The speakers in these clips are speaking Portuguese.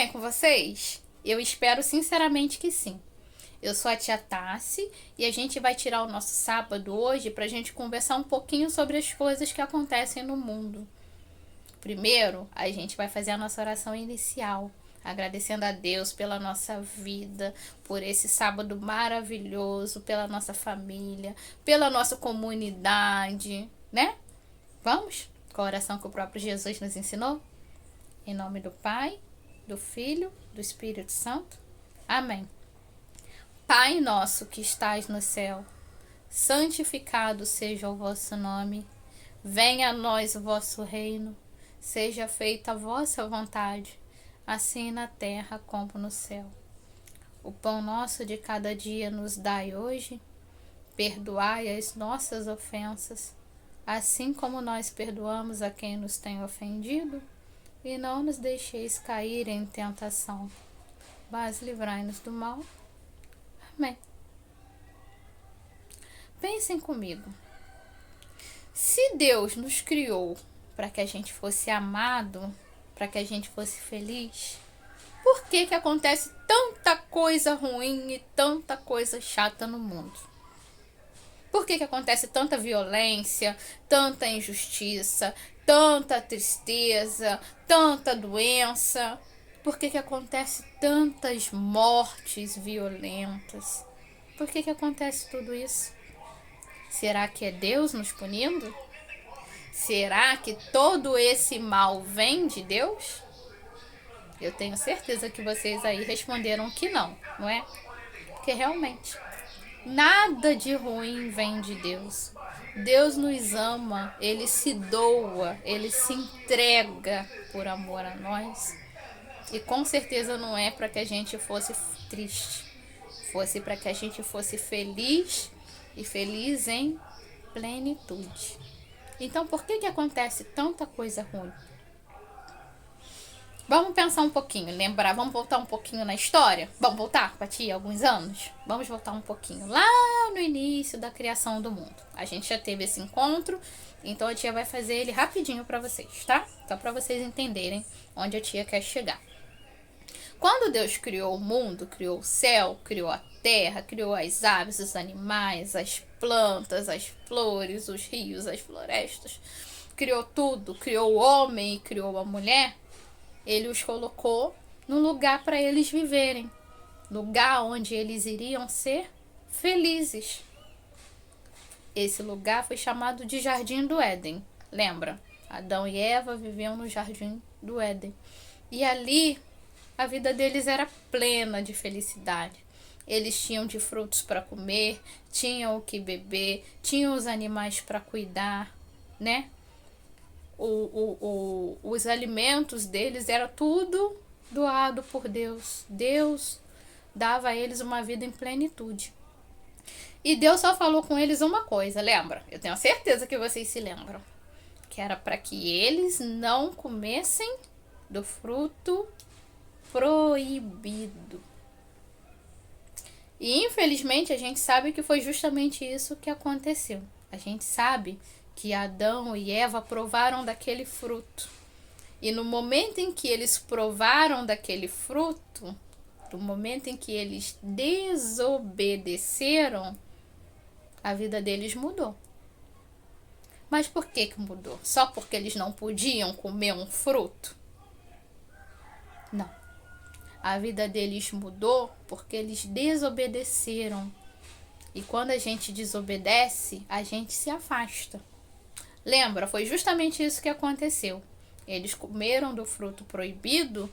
bem com vocês? Eu espero sinceramente que sim. Eu sou a tia Tassi e a gente vai tirar o nosso sábado hoje pra gente conversar um pouquinho sobre as coisas que acontecem no mundo. Primeiro, a gente vai fazer a nossa oração inicial, agradecendo a Deus pela nossa vida, por esse sábado maravilhoso, pela nossa família, pela nossa comunidade, né? Vamos? Com a oração que o próprio Jesus nos ensinou? Em nome do Pai, do Filho, do Espírito Santo. Amém. Pai nosso que estais no céu, santificado seja o vosso nome. Venha a nós o vosso reino. Seja feita a vossa vontade, assim na terra como no céu. O pão nosso de cada dia nos dai hoje. Perdoai as nossas ofensas, assim como nós perdoamos a quem nos tem ofendido. E não nos deixeis cair em tentação, mas livrai-nos do mal. Amém. Pensem comigo. Se Deus nos criou para que a gente fosse amado, para que a gente fosse feliz, por que acontece tanta coisa ruim e tanta coisa chata no mundo? Por que acontece tanta violência, tanta injustiça, tanta tristeza, tanta doença? Por que acontece tantas mortes violentas? Por que acontece tudo isso? Será que é Deus nos punindo? Será que todo esse mal vem de Deus? Eu tenho certeza que vocês aí responderam que não, não é? Porque realmente nada de ruim vem de Deus. Deus nos ama, Ele se doa, Ele se entrega por amor a nós. E com certeza não é para que a gente fosse triste, fosse para que a gente fosse feliz e feliz em plenitude. Então por que acontece tanta coisa ruim? Vamos pensar um pouquinho, lembrar, vamos voltar um pouquinho na história? Vamos voltar para ti alguns anos? Vamos voltar um pouquinho lá no início da criação do mundo. A gente já teve esse encontro, então a tia vai fazer ele rapidinho para vocês, tá? Só para vocês entenderem onde a tia quer chegar. Quando Deus criou o mundo, criou o céu, criou a terra, criou as aves, os animais, as plantas, as flores, os rios, as florestas, criou tudo, criou o homem e criou a mulher, Ele os colocou num lugar para eles viverem, lugar onde eles iriam ser felizes. Esse lugar foi chamado de Jardim do Éden, lembra? Adão e Eva viviam no Jardim do Éden. E ali a vida deles era plena de felicidade. Eles tinham de frutos para comer, tinham o que beber, tinham os animais para cuidar, né? Os alimentos deles era tudo doado por Deus. Deus dava a eles uma vida em plenitude. E Deus só falou com eles uma coisa, lembra? Eu tenho certeza que vocês se lembram. Que era para que eles não comessem do fruto proibido. E infelizmente a gente sabe que foi justamente isso que aconteceu. A gente sabe que Adão e Eva provaram daquele fruto. E no momento em que eles provaram daquele fruto, no momento em que eles desobedeceram, a vida deles mudou. Mas por que mudou? Só porque eles não podiam comer um fruto? Não. A vida deles mudou porque eles desobedeceram. E quando a gente desobedece, a gente se afasta. Lembra, foi justamente isso que aconteceu. Eles comeram do fruto proibido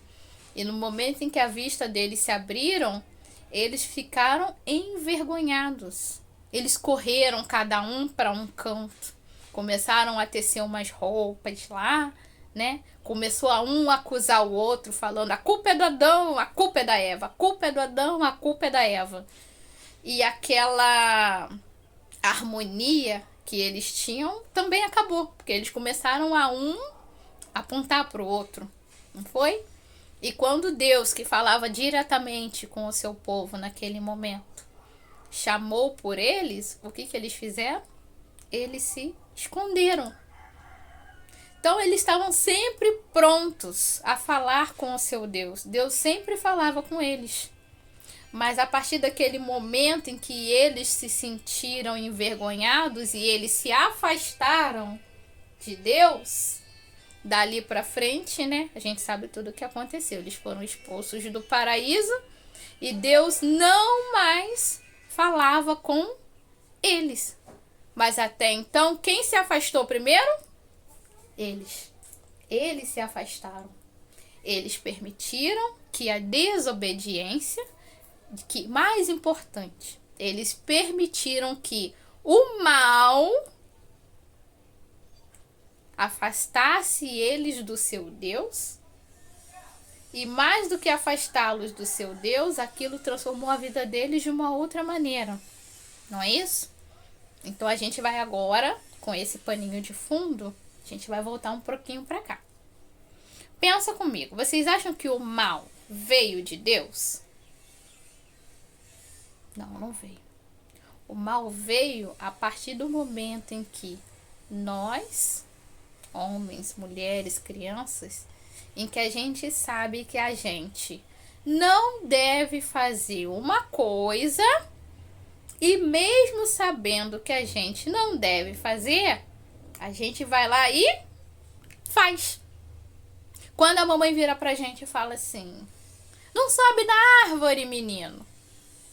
e no momento em que a vista deles se abriram, eles ficaram envergonhados. Eles correram cada um para um canto. Começaram a tecer umas roupas lá, né? Começou a um acusar o outro, falando: a culpa é do Adão, a culpa é da Eva, a culpa é do Adão, a culpa é da Eva. E aquela harmonia que eles tinham também acabou, porque eles começaram a um apontar para o outro, não foi? E quando Deus, que falava diretamente com o seu povo naquele momento, chamou por eles, o que eles fizeram? Eles se esconderam. Então eles estavam sempre prontos a falar com o seu Deus. Deus sempre falava com eles. Mas a partir daquele momento em que eles se sentiram envergonhados e eles se afastaram de Deus, dali para frente, né? A gente sabe tudo o que aconteceu. Eles foram expulsos do paraíso e Deus não mais falava com eles. Mas até então, quem se afastou primeiro? Eles. Eles se afastaram. Eles permitiram que a desobediência, que mais importante, eles permitiram que o mal afastasse eles do seu Deus. E mais do que afastá-los do seu Deus, aquilo transformou a vida deles de uma outra maneira. Não é isso? Então a gente vai agora, com esse paninho de fundo, a gente vai voltar um pouquinho para cá. Pensa comigo, vocês acham que o mal veio de Deus? Não, não veio. O mal veio a partir do momento em que nós, homens, mulheres, crianças, em que a gente sabe que a gente não deve fazer uma coisa e mesmo sabendo que a gente não deve fazer, a gente vai lá e faz. Quando a mamãe vira pra gente e fala assim: não sobe na árvore, menino.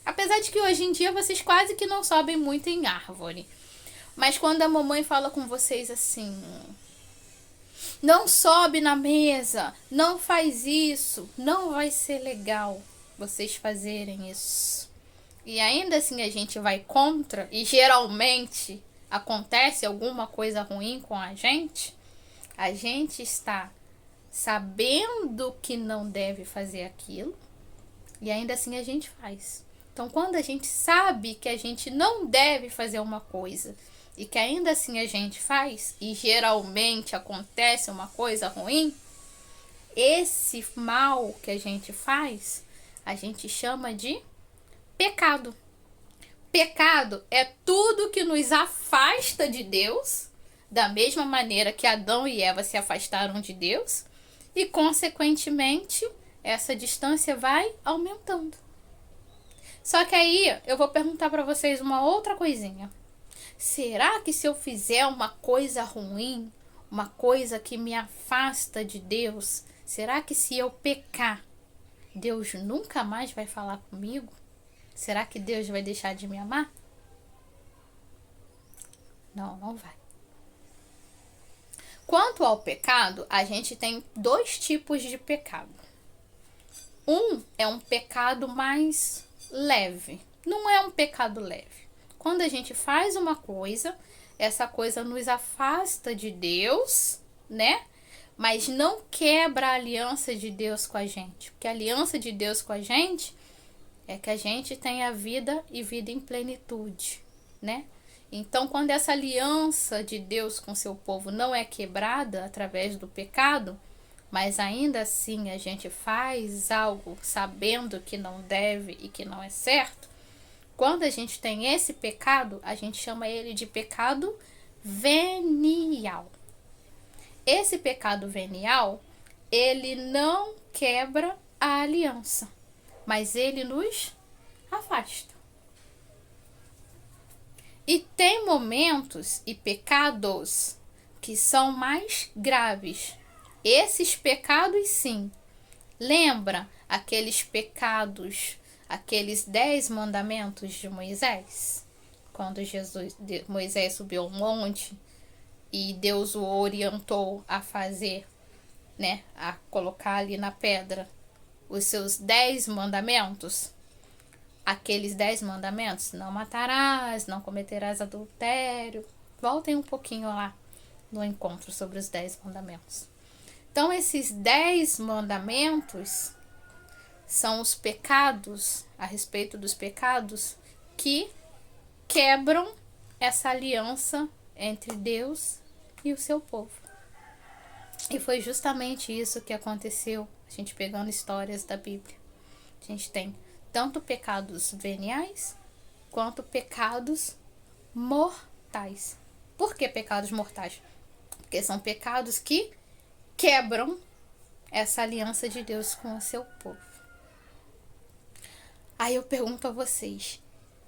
Apesar de que hoje em dia vocês quase que não sobem muito em árvore. Mas quando a mamãe fala com vocês assim: não sobe na mesa, não faz isso, não vai ser legal vocês fazerem isso. E ainda assim a gente vai contra e geralmente acontece alguma coisa ruim com a gente está sabendo que não deve fazer aquilo e ainda assim a gente faz. Então quando a gente sabe que a gente não deve fazer uma coisa e que ainda assim a gente faz e geralmente acontece uma coisa ruim, esse mal que a gente faz, a gente chama de pecado. Pecado é tudo que nos afasta de Deus, da mesma maneira que Adão e Eva se afastaram de Deus, e consequentemente essa distância vai aumentando. Só que aí eu vou perguntar para vocês uma outra coisinha. Será que se eu fizer uma coisa ruim, uma coisa que me afasta de Deus, será que se eu pecar, Deus nunca mais vai falar comigo? Será que Deus vai deixar de me amar? Não, não vai. Quanto ao pecado, a gente tem dois tipos de pecado. Um é um pecado mais leve. Não é um pecado leve. Quando a gente faz uma coisa, essa coisa nos afasta de Deus, né? Mas não quebra a aliança de Deus com a gente. Porque a aliança de Deus com a gente é que a gente tenha vida e vida em plenitude, né? Então, quando essa aliança de Deus com seu povo não é quebrada através do pecado, mas ainda assim a gente faz algo sabendo que não deve e que não é certo, quando a gente tem esse pecado, a gente chama ele de pecado venial. Esse pecado venial, ele não quebra a aliança, mas ele nos afasta. E tem momentos e pecados que são mais graves. Esses pecados, sim. Lembra aqueles pecados, aqueles 10 mandamentos de Moisés? Quando Moisés subiu ao monte e Deus o orientou a fazer, né, a colocar ali na pedra os seus 10 mandamentos. Aqueles 10 mandamentos: não matarás, não cometerás adultério. Voltem um pouquinho lá no encontro sobre os 10 mandamentos. Então, esses 10 mandamentos são os pecados, a respeito dos pecados, que quebram essa aliança entre Deus e o seu povo. E foi justamente isso que aconteceu, a gente pegando histórias da Bíblia. A gente tem tanto pecados veniais quanto pecados mortais. Por que pecados mortais? Porque Porque são pecados que quebram essa aliança de Deus com o seu povo. Aí eu pergunto a vocês,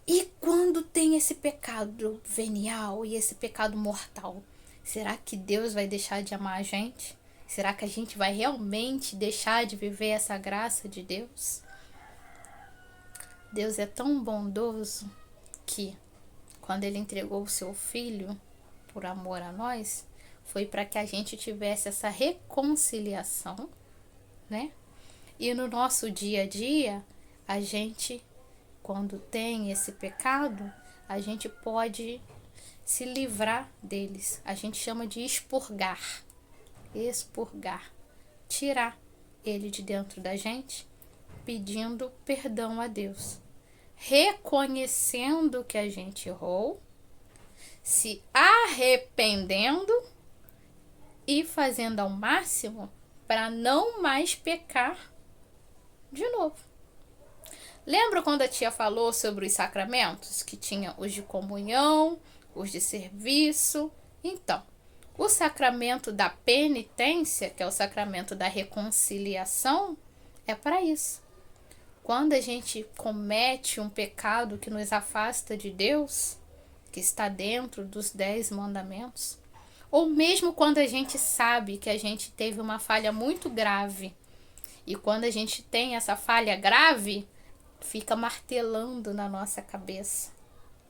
e quando tem esse pecado venial e esse pecado mortal, será que Deus vai deixar de amar a gente? Será que a gente vai realmente deixar de viver essa graça de Deus? Deus é tão bondoso que, quando Ele entregou o seu Filho por amor a nós, foi para que a gente tivesse essa reconciliação, né? E no nosso dia a dia, a gente, quando tem esse pecado, a gente pode se livrar deles. A gente chama de expurgar. Expurgar. Tirar ele de dentro da gente, pedindo perdão a Deus. Reconhecendo que a gente errou, se arrependendo e fazendo ao máximo para não mais pecar de novo. Lembra quando a tia falou sobre os sacramentos? Que tinha os de comunhão, os de serviço. Então, o sacramento da penitência, que é o sacramento da reconciliação, é para isso. Quando a gente comete um pecado que nos afasta de Deus, que está dentro dos 10 mandamentos, ou mesmo quando a gente sabe que a gente teve uma falha muito grave, e quando a gente tem essa falha grave, fica martelando na nossa cabeça,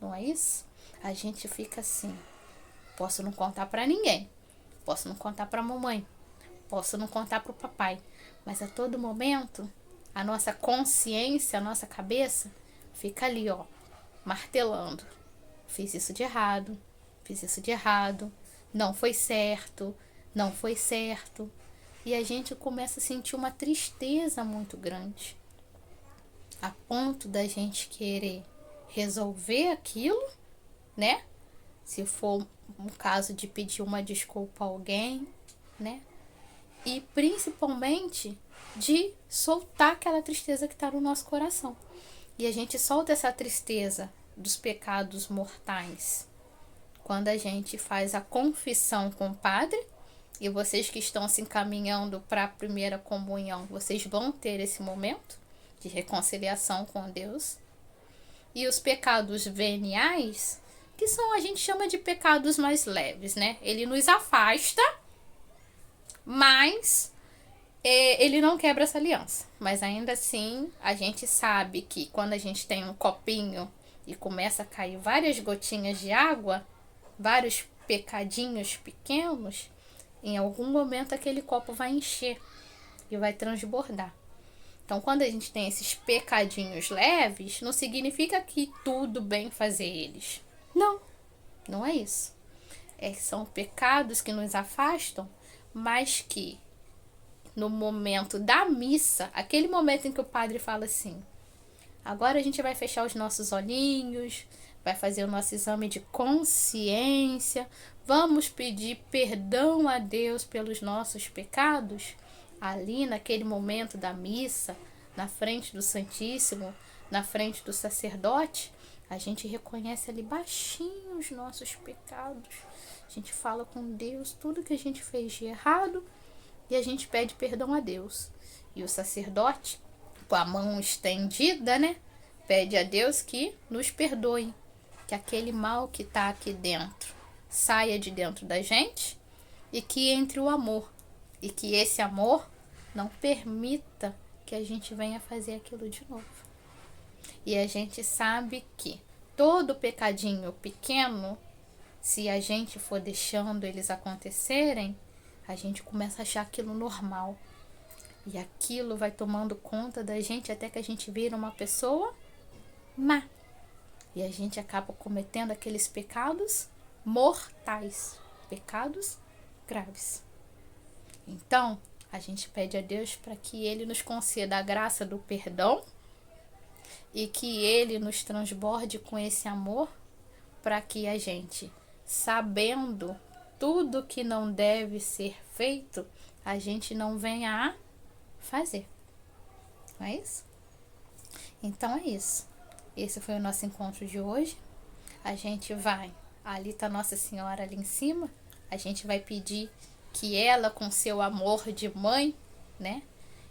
não é isso? A gente fica assim, posso não contar para ninguém, posso não contar para a mamãe, posso não contar para o papai, mas a todo momento a nossa consciência, a nossa cabeça fica ali, ó, martelando. Fiz isso de errado, fiz isso de errado, não foi certo, não foi certo. E a gente começa a sentir uma tristeza muito grande, a ponto da gente querer resolver aquilo, né? Se for um caso de pedir uma desculpa a alguém, né? E principalmente de soltar aquela tristeza que está no nosso coração. E a gente solta essa tristeza dos pecados mortais quando a gente faz a confissão com o padre. E vocês que estão se encaminhando para a primeira comunhão, vocês vão ter esse momento de reconciliação com Deus. E os pecados veniais, que são, a gente chama de pecados mais leves, né? Ele nos afasta, mas ele não quebra essa aliança. Mas ainda assim, a gente sabe que quando a gente tem um copinho e começa a cair várias gotinhas de água, vários pecadinhos pequenos, em algum momento aquele copo vai encher e vai transbordar. Então, quando a gente tem esses pecadinhos leves, não significa que tudo bem fazer eles. Não, não é isso. São pecados que nos afastam, mas que no momento da missa, aquele momento em que o padre fala assim, agora a gente vai fechar os nossos olhinhos, vai fazer o nosso exame de consciência, vamos pedir perdão a Deus pelos nossos pecados. Ali naquele momento da missa, na frente do Santíssimo, na frente do sacerdote, a gente reconhece ali baixinho os nossos pecados. A gente fala com Deus tudo que a gente fez de errado e a gente pede perdão a Deus. E o sacerdote, com a mão estendida, né, pede a Deus que nos perdoe, que aquele mal que está aqui dentro saia de dentro da gente e que entre o amor. E que esse amor não permita que a gente venha fazer aquilo de novo. E a gente sabe que todo pecadinho pequeno, se a gente for deixando eles acontecerem, a gente começa a achar aquilo normal. E aquilo vai tomando conta da gente até que a gente vira uma pessoa má. E a gente acaba cometendo aqueles pecados mortais, pecados graves. Então, a gente pede a Deus para que Ele nos conceda a graça do perdão e que Ele nos transborde com esse amor para que a gente, sabendo tudo que não deve ser feito, a gente não venha a fazer. Não é isso? Então é isso. Esse foi o nosso encontro de hoje. A gente vai... Ali está Nossa Senhora ali em cima. A gente vai pedir que ela, com seu amor de mãe, né,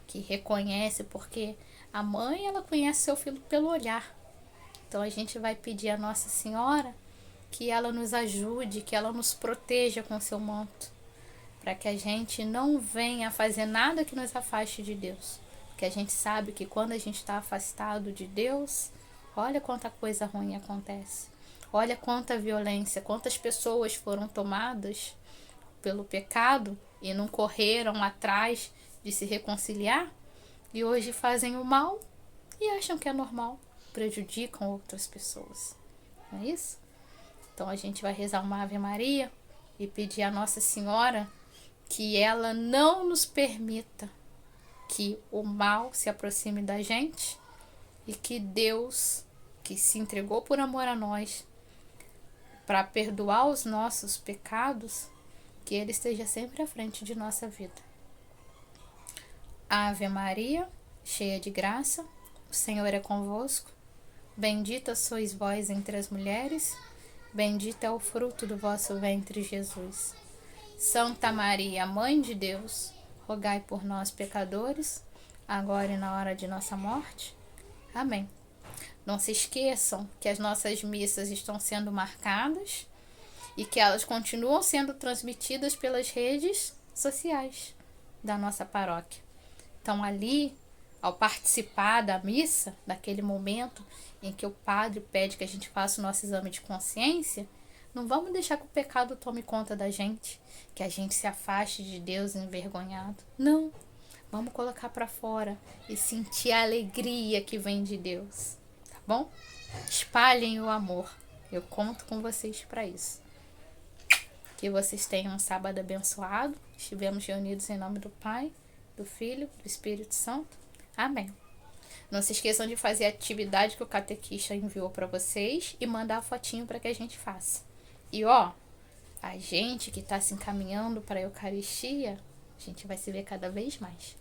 que reconhece, porque a mãe, ela conhece seu filho pelo olhar. Então a gente vai pedir a Nossa Senhora que ela nos ajude, que ela nos proteja com seu manto, para que a gente não venha fazer nada que nos afaste de Deus. Porque a gente sabe que quando a gente está afastado de Deus, olha quanta coisa ruim acontece. Olha quanta violência, quantas pessoas foram tomadas pelo pecado e não correram atrás de se reconciliar e hoje fazem o mal e acham que é normal, prejudicam outras pessoas. Não é isso? Então a gente vai rezar uma Ave Maria e pedir a Nossa Senhora que ela não nos permita que o mal se aproxime da gente e que Deus, que se entregou por amor a nós, para perdoar os nossos pecados, que Ele esteja sempre à frente de nossa vida. Ave Maria, cheia de graça, o Senhor é convosco. Bendita sois vós entre as mulheres, bendito é o fruto do vosso ventre, Jesus. Santa Maria, Mãe de Deus, rogai por nós, pecadores, agora e na hora de nossa morte. Amém. Não se esqueçam que as nossas missas estão sendo marcadas e que elas continuam sendo transmitidas pelas redes sociais da nossa paróquia. Então ali, ao participar da missa, daquele momento em que o padre pede que a gente faça o nosso exame de consciência, não vamos deixar que o pecado tome conta da gente, que a gente se afaste de Deus envergonhado. Não, vamos colocar para fora e sentir a alegria que vem de Deus, tá bom? Espalhem o amor, eu conto com vocês para isso. Que vocês tenham um sábado abençoado. Estivemos reunidos em nome do Pai, do Filho, do Espírito Santo. Amém. Não se esqueçam de fazer a atividade que o catequista enviou para vocês e mandar a fotinho para que a gente faça. E a gente que está se encaminhando para a Eucaristia, a gente vai se ver cada vez mais.